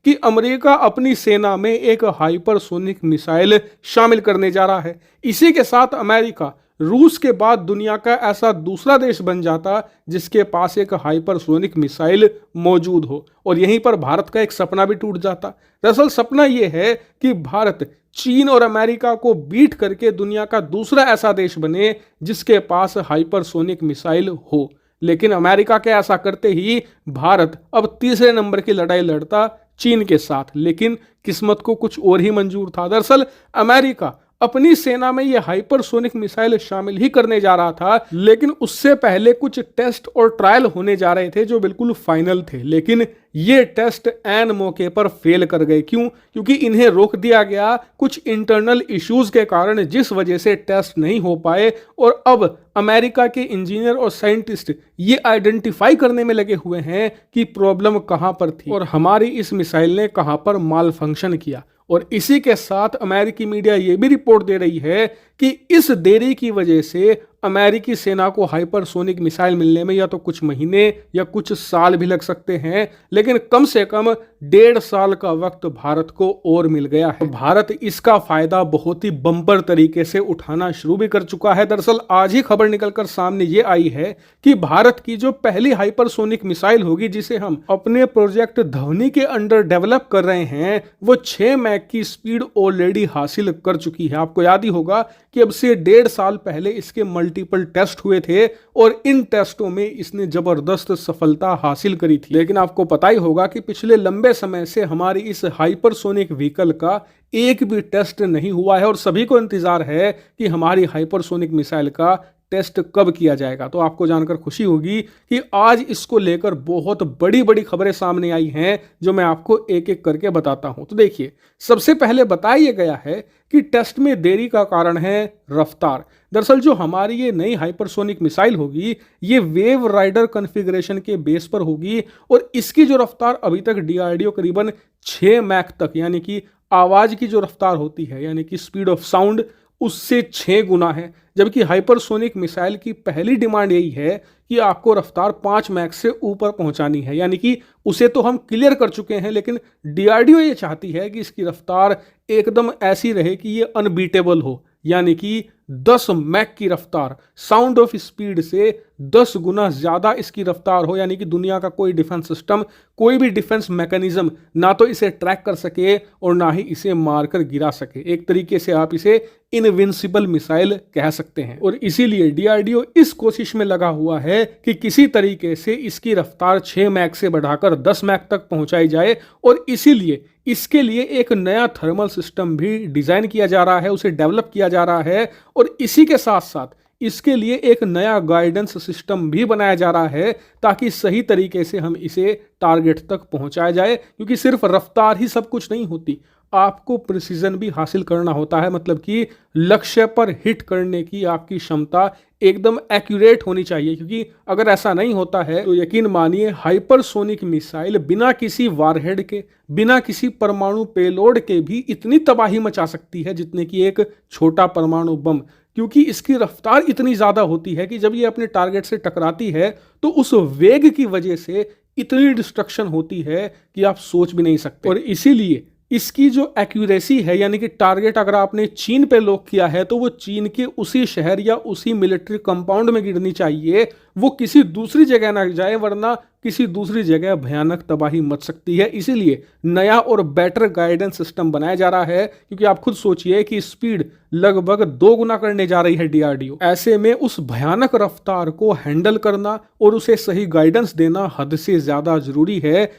कि अमेरिका अपनी सेना में एक हाइपरसोनिक मिसाइल शामिल करने जा रहा है। इसी के साथ अमेरिका रूस के बाद दुनिया का ऐसा दूसरा देश बन जाता जिसके पास एक हाइपरसोनिक मिसाइल मौजूद हो, और यहीं पर भारत का एक सपना भी टूट जाता। दरअसल सपना यह है कि भारत चीन और अमेरिका को बीट करके दुनिया का दूसरा ऐसा देश बने जिसके पास हाइपरसोनिक मिसाइल हो। लेकिन अमेरिका के ऐसा करते ही भारत अब तीसरे नंबर की लड़ाई लड़ता चीन के साथ। लेकिन किस्मत को कुछ और ही मंजूर था। दरअसल अमेरिका अपनी सेना में यह हाइपरसोनिक मिसाइल शामिल ही करने जा रहा था, लेकिन उससे पहले कुछ टेस्ट और ट्रायल होने जा रहे थे जो बिल्कुल फाइनल थे। लेकिन ये टेस्ट ऐन मौके पर फेल कर गए। क्यों? क्योंकि इन्हें रोक दिया गया कुछ इंटरनल इश्यूज के कारण, जिस वजह से टेस्ट नहीं हो पाए। और अब अमेरिका के इंजीनियर और साइंटिस्ट ये आइडेंटिफाई करने में लगे हुए हैं कि प्रॉब्लम कहां पर थी और हमारी इस मिसाइल ने कहां पर माल फंक्शन किया। और इसी के साथ अमेरिकी मीडिया ये भी रिपोर्ट दे रही है कि इस देरी की वजह से अमेरिकी सेना को हाइपरसोनिक मिसाइल मिलने में या तो कुछ महीने या कुछ साल भी लग सकते हैं, लेकिन कम से कम 1.5 साल का वक्त भारत को और मिल गया है। भारत इसका फायदा बहुत ही बम्पर तरीके से उठाना शुरू भी कर चुका है। दरअसल आज ही खबर निकलकर सामने ये आई है कि भारत की जो पहली हाइपरसोनिक मिसाइल होगी, जिसे हम अपने प्रोजेक्ट ध्वनि के अंडर डेवलप कर रहे हैं, वो 6 मैक की स्पीड ऑलरेडी हासिल कर चुकी है। आपको याद ही होगा कि अब से 1.5 साल पहले इसके मल्टीपल टेस्ट हुए थे और इन टेस्टों में इसने जबरदस्त सफलता हासिल करी थी। लेकिन आपको पता ही होगा कि पिछले लंबे समय से हमारी इस हाइपरसोनिक व्हीकल का एक भी टेस्ट नहीं हुआ है और सभी को इंतजार है कि हमारी हाइपरसोनिक मिसाइल का टेस्ट कब किया जाएगा। तो आपको जानकर खुशी होगी कि आज इसको लेकर बहुत बड़ी बड़ी खबरें सामने आई हैं, जो मैं आपको एक एक करके बताता हूं। तो देखिए, सबसे पहले बताया गया है कि टेस्ट में देरी का कारण है रफ्तार। दरअसल जो हमारी ये नई हाइपरसोनिक मिसाइल होगी, ये वेव राइडर कॉन्फ़िगरेशन के बेस पर होगी और इसकी जो रफ्तार अभी तक डीआरडीओ करीबन 6 मैक तक, यानी कि आवाज की जो रफ्तार होती है, यानी कि स्पीड ऑफ साउंड, उससे 6 गुना है। जबकि हाइपरसोनिक मिसाइल की पहली डिमांड यही है कि आपको रफ्तार 5 मैक से ऊपर पहुंचानी है, यानी कि उसे तो हम क्लियर कर चुके हैं, लेकिन डीआरडीओ ये चाहती है कि इसकी रफ्तार एकदम ऐसी रहे कि ये अनबीटेबल हो, यानी कि 10 मैक की रफ्तार, साउंड ऑफ स्पीड से 10 गुना ज्यादा इसकी रफ्तार हो, यानी कि दुनिया का कोई डिफेंस सिस्टम, कोई भी डिफेंस मैकेनिज्म ना तो इसे ट्रैक कर सके और ना ही इसे मारकर गिरा सके। एक तरीके से आप इसे इनविंसिबल मिसाइल कह सकते हैं। और इसीलिए डीआरडीओ इस कोशिश में लगा हुआ है कि किसी तरीके से इसकी रफ्तार 6 मैक से बढ़ाकर 10 मैक तक पहुंचाई जाए। और इसीलिए इसके लिए एक नया थर्मल सिस्टम भी डिजाइन किया जा रहा है, उसे डेवलप किया जा रहा है। और इसी के साथ साथ इसके लिए एक नया गाइडेंस सिस्टम भी बनाया जा रहा है, ताकि सही तरीके से हम इसे टारगेट तक पहुंचाया जाए। क्योंकि सिर्फ रफ्तार ही सब कुछ नहीं होती, आपको प्रिसीजन भी हासिल करना होता है। मतलब कि लक्ष्य पर हिट करने की आपकी क्षमता एकदम एक्यूरेट होनी चाहिए, क्योंकि अगर ऐसा नहीं होता है तो यकीन मानिए हाइपरसोनिक मिसाइल बिना किसी वारहेड के, बिना किसी परमाणु पेलोड के भी इतनी तबाही मचा सकती है जितने कि एक छोटा परमाणु बम। क्योंकि इसकी रफ्तार इतनी ज्यादा होती है कि जब ये अपने टारगेट से टकराती है तो उस वेग की वजह से इतनी डिस्ट्रक्शन होती है कि आप सोच भी नहीं सकते। और इसीलिए इसकी जो एक्यूरेसी है, यानी कि टारगेट अगर आपने चीन पे लॉक किया है तो वो चीन के उसी शहर या उसी मिलिट्री कंपाउंड में गिरनी चाहिए, वो किसी दूसरी जगह ना जाए, वरना किसी दूसरी जगह भयानक तबाही मच सकती है। इसीलिए नया और बेटर गाइडेंस सिस्टम बनाया जा रहा है। क्योंकि आप खुद सोचिए कि स्पीड लगभग 2 गुना करने जा रही है डीआरडीओ। ऐसे में उस भयानक रफ्तार को हैंडल करना और उसे सही गाइडेंस देना हद से ज्यादा जरूरी है।